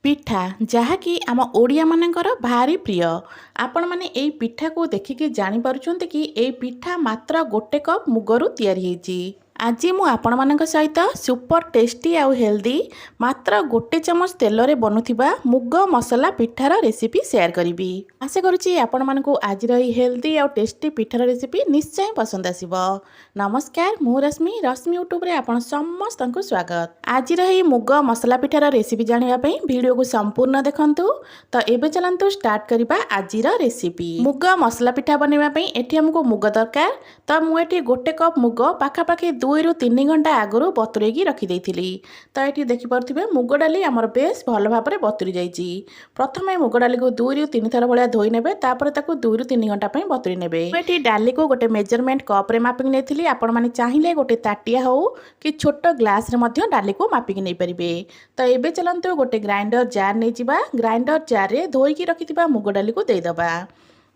पिठा जहाँकि आम ओडिया मानकर भारी प्रिय। आपण माने एई पिठा को देखिकी जानी पारुछन्ते कि एई पिठा मात्र गोटे कप मुगरू तैयारी हेची। आज मु आपण मानक सहित सुपर टेस्टी आउ हेल्दी मात्र गोटे चमच तेल रे बनुथिबा मुग मसला पिठार रेसिपी शेयर करिबी। आशा करूची आपण मानकु आज रही हेल्दी आउ टेस्टी पिठार रेसिपी निश्चय पसंद आसीबो। नमस्कार, मु रश्मि यूट्यूब रे आपण समस्त को स्वागत। आज रही मुग मसला पिठार रेसिपी जानिबा पई वीडियो को संपूर्ण देखंतु। तो एबे चलंतु स्टार्ट करिबा आजिर रेसिपी। मुग मसला पिठा बनेबा पई एठी हमको मुग दरकार। तो मु एठी गोटे कप मुग पाखा पाखी 2 ରୁ 3 घंटा आगु बतुरेकी रखिदे। तो ये देखिपे मुग डाली आमर बेस भल भाव में बतुरी जाइए। प्रथम मुग डाली को 2 ରୁ 3 थर भाया धोई ने 2 ରୁ 3 घंटा बतुरी ने। ये डाली को गोटे मेजरमेंट कप रे मापिक नहीं आपण मैंने चाहिए गोटे ताटिया हो कि छोट ग्लास रे डाली को मापिक नहीं पारे। तो ये चलते गोटे ग्राइंडर जार नहीं जावा। ग्राइंडर जार रे धोईकी रखिथिबा मुग डाली को देदेबा।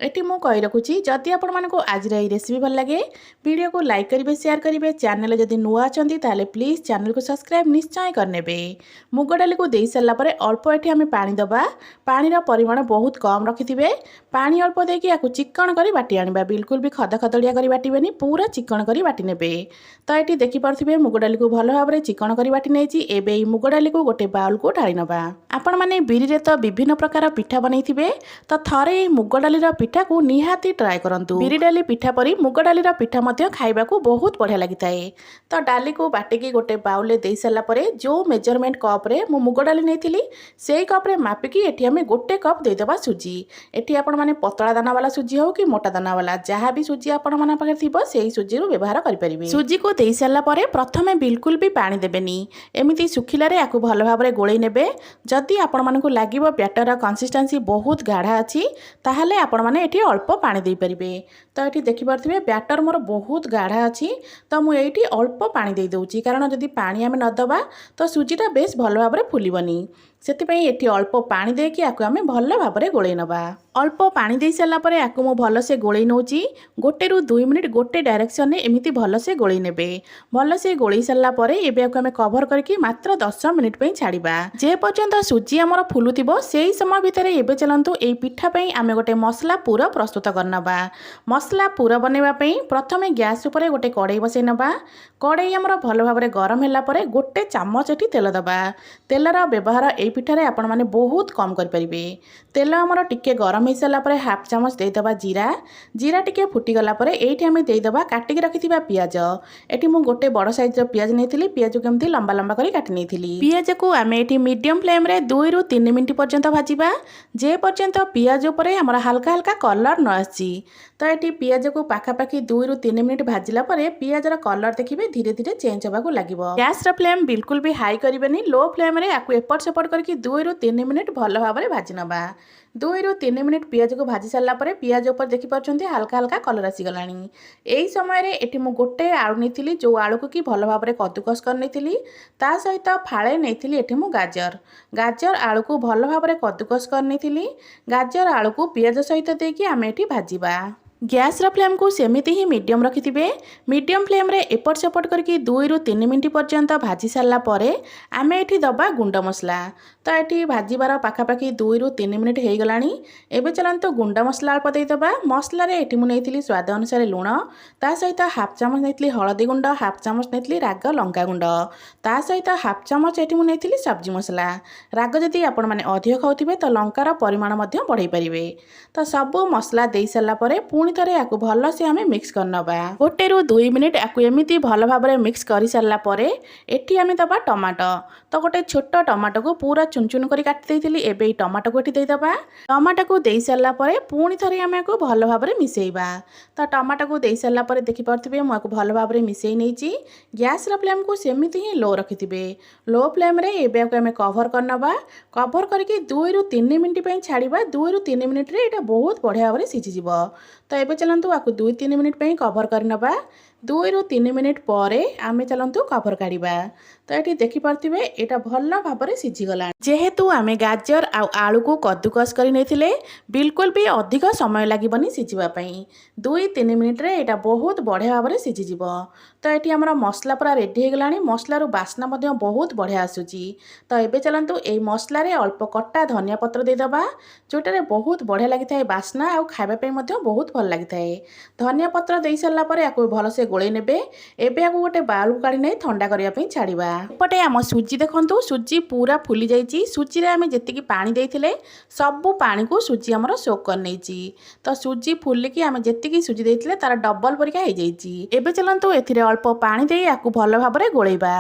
एटी मु कही रखुची जदि आपण मानक आज रेसिपी भल लगे वीडियो को लाइक करेंगे, शेयर करेंगे। चैनल जदि नुआ अच्छा ताले प्लीज चैनल को सब्सक्राइब निश्चय करने। मुग डाली को दे सारा पर अल्प एटी आम पानी दबा। पानी परिमाण बहुत कम रखिथे। पानी अल्प देकी या चिकन कर बाटी आनिबा। बिल्कुल भी खद खदड़िया कर बाटबेनी, पूरा चिकन कर बाटी ने। तो ये देखिपे मुग डाली को भल भाव में चिकन कर बाटी नहीं। एवं मुग डाली को गोटे बाउल को ढाली नवा। आपण मैंने बिरी रे तो विभिन्न प्रकार पिठा बनई थे। तो थरे मुग डाली पिठा को निहाती ट्राए करंतु। बिरी डाली पिठा परी मुग डाली पिठा मध्य खाइबा को बहुत बढ़िया लगी थाए। तो डाली को बाटिकी गोटे बाउल ले दे सारा पर जो मेजरमेंट कप रे मु मुग डाली नहीं से कप रे मापिकी एठी हमें गोटे कप देदेबा सुजी। एठी आपण माने पतला दाना वाला सुजी हो कि मोटा दाना वाला जहाँ भी सुजी आपण माने पाखे थिबो सेही सुजी रो व्यवहार करि परिबे। सुजी को दे सारा पर प्रथमे बिल्कुल भी पानी देबेनी। एमिति सुखिला रे आकु भल भाव रे गोळेई नेबे। जदि आपण मानकु लागिबो बैटर कंसिस्टेंसी बहुत गाढ़ा अछि ताहाले आपण माने एठी अल्प पानी दे परिबे। तो ये देखिपे बैटर मोर बहुत गाढ़ा अच्छी। तो मुझे अल्प पानी दे दूची कारण जदि पानी आम नदबा तो सुजीटा बेस भल भाव में फुलबनी। से अल्प पानी देकी आकु आम भल भाव में गोळेई नबा। अल्प पानी दे सारा पर आकु मु भल से गोळेई नौची। 1 ରୁ 2 मिनिट गोटे डायरेक्शन में एमती भल से गोळेई नेबे। भल से गोळेई सारा पर एबे आकु आम कवर करके मात्र 10 मिनिट पे छाड़िबा। जे पर्यंत सुजी आमर फुलुथिबो सेही समय भितर एबे चलंतु एई पिठा पई आमे गोटे मसला पूरा प्रस्तुत करनबा। मसला पूरा बनैबा पई प्रथमे गैस ऊपर गोटे कड़ाई बसै नबा। कड़ाई आमर भल भाव में गरम होला पर गोटे चामच एठी तेल दबा। तेलर व्यवहार एई पिठारे आपण माने बहुत कम कर परिबे। तेल आमर टिके गरम हो सारा पर हाफ चामच देदेबा जीरा। जीरा टिके फुटी गला पर एठी आमे देदेबा काटिकी रखिथिबा पियाज। एठी मु गोटे बड़ साइज रो पियाज नेथिली। पियाज को एमथि लंबा लंबा करी काटि नेथिली। पियाज को आमे एठी मीडियम फ्लेम रे 2 ରୁ 3 मिनिट पर्यंत भाजिबा जे पर्यंत पियाज ऊपर आमर हल्का हल्का कलर न आसी। तो ये पियाज को पाखापाखि 2 ରୁ 3 मिनिट भाजिला पर पियाजर कलर देखिए धीरे धीरे चेंज होगा लगे। गैस फ्लेम बिल्कुल भी हाई करेंगे। लो फ्लेम रे आपको एपट सेपट करके 2 ରୁ 3 मिनिट भल भाव में भाजी नवा। 2 ରୁ 3 मिनिट पियाज को भाजी सारा पर पियाज ऊपर देखिपे हल्का हल्का कलर आसीगला। यही समय एटी मु गोटे आलू नहीं जो आलू को कि भल भाव में कद्दूकस कर नहीं ता सहित फाड़े नहीं एटी मु गाजर आलू को भल भाव में कद्दूकस कर नहीं। गाजर आलू को पियाज सहित देकी आमे एटी भाजिबा। गैस फ्लेम को सेमिति ही मीडियम रखिथिबे। मीडियम फ्लेम रे एपट सेपट करके 2 ରୁ 3 मिनिट पर्यंत भाजी सारा पर आमे एठी दबा गुंड मसला। तो ये भाजबार पाखापाखि 2 ରୁ 3 मिनिट हो गलानी। एबे चलंतु गुंड मसला अल्प देदेबा। मसला रे एठी मु नेइथिली स्वाद अनुसार लुण, ता सहित हाफ चामच नेइथिली हळदी गुंड, हाफ चामच नेइथिली राग लंका गुंड, ता सहित हाफ चामच एठी मु नेइथिली सब्जी मसला। राग जदि आपण माने अधिक खाउथिबे तो लंकार परिमाण मध्य बढ़ाई परिबे। तो सब मसला दे सारा पर पुणी थरे आकु भल से आमे मिक्स करनबा। 1 ରୁ 2 मिनिट आकु एमिति भल भाव में मिक्स कर सारा पर एठी आमे दबा टमाटो। तो गोटे छोट टमाटो को पूरा चुन चुन करी काटि देइथिली। एबे ई टमाटो को एठी देदेबा। टमाटो को दे सारा पर पुणी थरे आमे आकु भल भाव में मिसेइबा। तो टमाटो को दे सारा पर देखि परथिबे मु आकु भल भाव में मिसेइ नेइची। गैस रा फ्लेम को सेमिति ही लो रखिथिबे। लो फ्लेम रे एबे आकु आमे कवर करनबा। कवर करके 2 ରୁ 3 मिनिट पे छाड़िबा। 2 ରୁ 3 मिनिट रे एटा बहुत बढ़िया भाव में सिझी जिवो। तो एबे चलंतु आकु 2-3 मिनिट पे कवर करनबा। 2 ରୁ 3 ମିନିଟ୍ ପରେ ଆମେ ଚାଲନ୍ତୁ କଭର କାଢ଼ିବା। ତ ଏଠି ଦେଖିପାରୁଥିବେ ଏଇଟା ଭଲ ଭାବରେ ସିଝିଗଲାଣି। ଯେହେତୁ ଆମେ ଗାଜର ଆଉ ଆଳୁକୁ କଦୁକସ୍ କରି ନେଇଥିଲେ ବିଲକୁଲ ବି ଅଧିକ ସମୟ ଲାଗିବନି ସିଝିବା ପାଇଁ। 2-3 ମିନିଟ୍ରେ ଏଇଟା ବହୁତ ବଢ଼ିଆ ଭାବରେ ସିଝିଯିବ। ତ ଏଠି ଆମର ମସଲା ପୁରା ରେଡ଼ି ହେଇଗଲାଣି। ମସଲାରୁ ବାସ୍ନା ମଧ୍ୟ ବହୁତ ବଢ଼ିଆ ଆସୁଛି। ତ ଏବେ ଚାଲନ୍ତୁ ଏଇ ମସଲାରେ ଅଳ୍ପ କଟା ଧନିଆ ପତ୍ର ଦେଇଦେବା, ଯେଉଁଟାରେ ବହୁତ ବଢ଼ିଆ ଲାଗିଥାଏ ବାସ୍ନା ଆଉ ଖାଇବା ପାଇଁ ମଧ୍ୟ ବହୁତ ଭଲ ଲାଗିଥାଏ। ଧନିଆ ପତ୍ର ଦେଇସାରିଲା ପରେ ୟାକୁ ଭଲସେ ଗୋଳେଇ ନେବେ। ଏବେ ୟାକୁ ଗୋଟେ ବାଉଲକୁ କାଢ଼ି ନେଇ ଥଣ୍ଡା କରିବା ପାଇଁ ଛାଡ଼ିବା। ଏପଟେ ଆମ ସୁଜି ଦେଖନ୍ତୁ, ସୁଜି ପୁରା ଫୁଲି ଯାଇଛି। ସୁଜିରେ ଆମେ ଯେତିକି ପାଣି ଦେଇଥିଲେ ସବୁ ପାଣିକୁ ସୁଜି ଆମର ସୋକ୍ କରିନେଇଛି। ତ ସୁଜି ଫୁଲିକି ଆମେ ଯେତିକି ସୁଜି ଦେଇଥିଲେ ତାର ଡବଲ ପରିକା ହେଇଯାଇଛି। ଏବେ ଚାଲନ୍ତୁ ଏଥିରେ ଅଳ୍ପ ପାଣି ଦେଇ ୟାକୁ ଭଲ ଭାବରେ ଗୋଳେଇବା।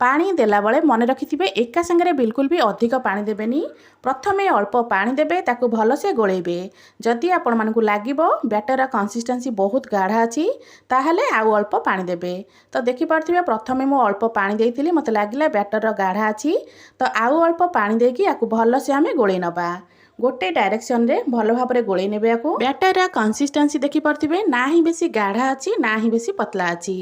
ପାଣି ଦେଲାବେଳେ ମନେ ରଖିଥିବେ ଏକା ସାଙ୍ଗରେ ବିଲକୁଲ ବି ଅଧିକ ପାଣି ଦେବେନି। ପ୍ରଥମେ ଅଳ୍ପ ପାଣି ଦେବେ, ତାକୁ ଭଲସେ ଗୋଳେଇବେ। ଯଦି ଆପଣମାନଙ୍କୁ ଲାଗିବ ବ୍ୟାଟରର କନସିଷ୍ଟେନ୍ସି ବହୁତ ଗାଢ଼ା ଅଛି ତାହେଲେ ଆଉ ଅଳ୍ପ ପାଣି ଦେବେ। ତ ଦେଖିପାରୁଥିବେ ପ୍ରଥମେ ମୁଁ ଅଳ୍ପ ପାଣି ଦେଇଥିଲି, ମୋତେ ଲାଗିଲା ବ୍ୟାଟରର ଗାଢ଼ା ଅଛି। ତ ଆଉ ଅଳ୍ପ ପାଣି ଦେଇକି ୟାକୁ ଭଲସେ ଆମେ ଗୋଳେଇ ନେବା। गोटे डायरेक्शन रे भल भाव में गोल ने बैटर कंसिस्टेंसी देखिपे ना ही बेसी गाढ़ा अच्छी ना ही बेसी पतला अच्छी।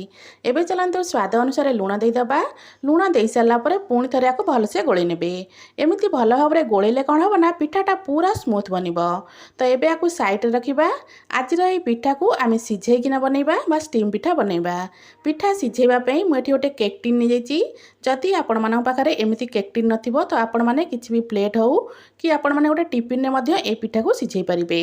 एबे चलते स्वाद अनुसार लुण देदेबा। लुण दे सारापर पुणी थे आपको भलसे गोल ने एमती भल भाव में गोलेले कौन हम ना पिठाटा पूरा स्मूथ बनब। तो ये आपको सैड रखा। आज ये पिठा को आम सीझेकिना बनइबा बा स्टीम पिठा बनइबा। पिठा सीझेवाई मुझे गोटे केक टिन नहीं जाइए। जदि आपण मान पाखे एमती केक टिन नथिबो तो आपण माने किछि भी प्लेट हो कि आपण माने गोटे टिफिन ने मध्य ए पिठा को सिझेई परिबे।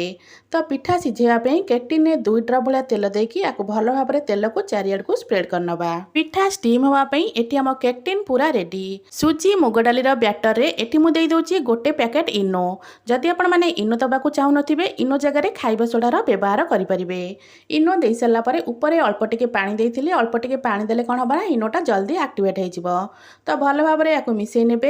तो पिठा सिझेवा पई केक टिन ने 2 ड्रॉप भलिया तेल देकी आको भल भाव में तेल को चारियाड को स्प्रेड करनबा। पिठा स्टीम होवा पई एटी हम केक टिन पूरा रेडी। सुजी मुग डाली रो बैटर रे एटी मु देई दोची गोटे पैकेट इनो। जदि आपण माने इनो दबाकू चाहू नथिबे इनो जगह रे खाइबा सोडार व्यवहार करि परिबे। इनो देई सल्ला परे ऊपर अल्प टिके पानी देइथिले। अल्प टिके पानी देले कोन होबा इनोटा जल्दी एक्टिवेट हो जिवो। तो भल भाव में या मिसई ने।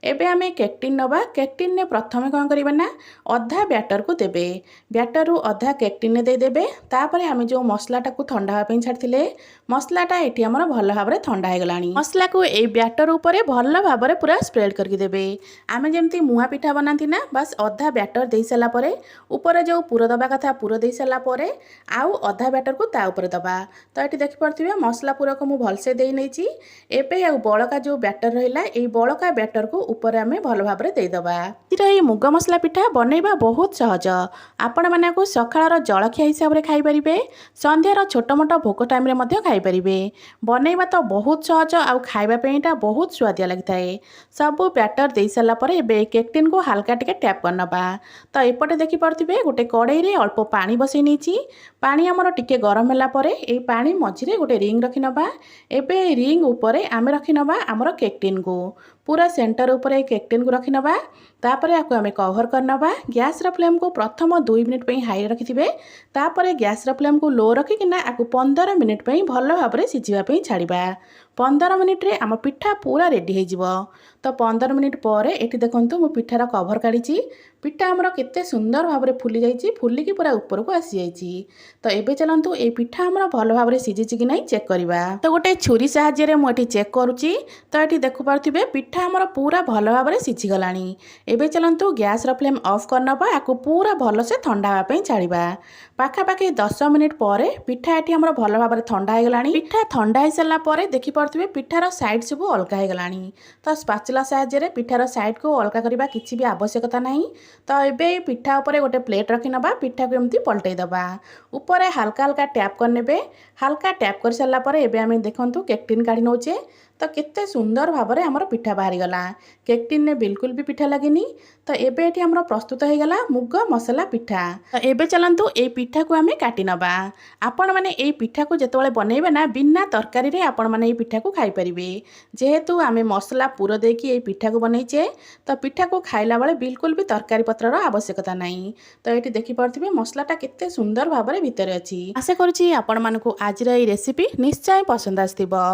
एबे आमे केक टिन नबा। केक टिन ने प्रथमे कौन करबा ना अधा बैटर को देबे। बैटर रु अधा केक टिन ने दे देबे। तापरे आमे जो मसलाटा को ठंडा होबा पई छाडथिले मसलाटा एठी हमर भल भाव में ठंडा हो गलानी। मसला को ए बैटर ऊपर भल भाव में पूरा स्प्रेड करके देबे। आमे जेमती मुआ पिठा बनाती ना बस अधा बैटर दे साला परे ऊपर जो पुर दबा कथा पुर दे साला परे आउ अधा बैटर को ता ऊपर दबा। तो ये देखि परथिबे मसला पूरा को मु भलसे देई नैची। एबे आ बळका जो बैटर रहिला ए बळका बैटर को ऊपर आमे भल भाव में देदबा। ये मुग मसला पिठा बनइबा बहुत सहज। आपण माने को सखाळर जळखिया हिसाब रे खाइ परिबे। संध्यार छोट मोट भोक टाइम रे मध्य खाइ परिबे। बनइबा तो बहुत सहज आ खाइबा पेइटा बहुत स्वादिया लागथाय। सब बैटर दे साला परे एबे केक टिन को हल्का टिके टैप करनबा। तो एपटे देखि परथिबे गोटे कड़ाई रे अल्प पानी बसई नेची। पानी हमर टिके गरम होला परे ए पानी मझिरे गोटे रिंग रखि नबा। एबे रिंग ऊपर आमे रखि नबा हमर केक टिन को पूरा सेंटर ऊपर केक टिन को रखि नबा। तापरे आको आमे कवर करनबा। गैस रो फ्लेम को प्रथम 2 मिनिट पई हाई रखिथिबे। तापरे गैस रो फ्लेम को लो रखि किना आको 15 मिनिट पई भल भाव में सिझिबा पई छाड़िबा। 15 मिनिट रे आम पिठा पूरा रेडी हो जिवो। तो 15 मिनिट पर एठी देखंतु मु पिठार कवर काढिची। पिठा हमर केते सुंदर भाव में फुली जाइची। फुलिकी पूरा ऊपर को आसी जाइची। तो एबे चलंतु ए पिठा हमर भल भाव में सिझिची कि नहीं चेक करबा। तो गोटे छुरी सहाय्य रे मु एठी चेक करूची। तो एठी देखु पारथिबे पिठा हमर पूरा भल भाव में सिझी गलानी। एबे चलंतु गैस रो फ्लेम ऑफ करनबा। आको पूरा भल से ठंडा होबा पई छाड़िबा। पाखा पाखी 10 मिनिट पर पिठा एठी हमर भल भाव में ठंडा हो गलानी। पिठा ठंडा हो साला परे देखि पारथिबे पिठार साइड सब अलगा हो गलानी। तो स्पाचुला सहाय्य रे पिठार साइड को अलगा करबा किछि भी आवश्यकता नहीं। तो एबे पिठा ऊपर गोटे प्लेट रखि नबा। पिठा को एमती पलटै दबा। ऊपर हल्का हल्का टैप करनेबे। हल्का टैप कर साला परे एबे आमे देखंतु केक टिन काढी नौचे। तो केते सुंदर भाव में हमर पिठा बाहरी गला। केक टिन ने बिल्कुल भी पिठा लगिनी। तो एबे एठी हमर प्रस्तुत हो गला मुग मसला पिठा। तो एबे चलंतु ए पिठा को आमे काटी नबा। आपण माने ए पिठा को जेतोले बनइबे ना बिना तरकारी रे आपण माने ए पिठा को खाइ परिबे। जेहेतु आमे मसला पूरा देकी ए पिठा को बनइचे तो पिठा को खाइला बेले बिल्कुल भी तरकारी पत्रर आवश्यकता नहीं। तो एठी देखि परथिबे मसलाटा केते सुंदर भाव में भितर अछि। आशा करूची आपण मानकु आज रे रेसिपी निश्चय पसंद आस्थिबो।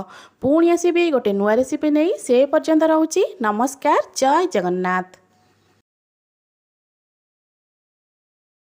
पुणी आसीबे गोटे नुआ रेसिपी नहीं से पर्यंत रहूची। नमस्कार, जय जगन्नाथ।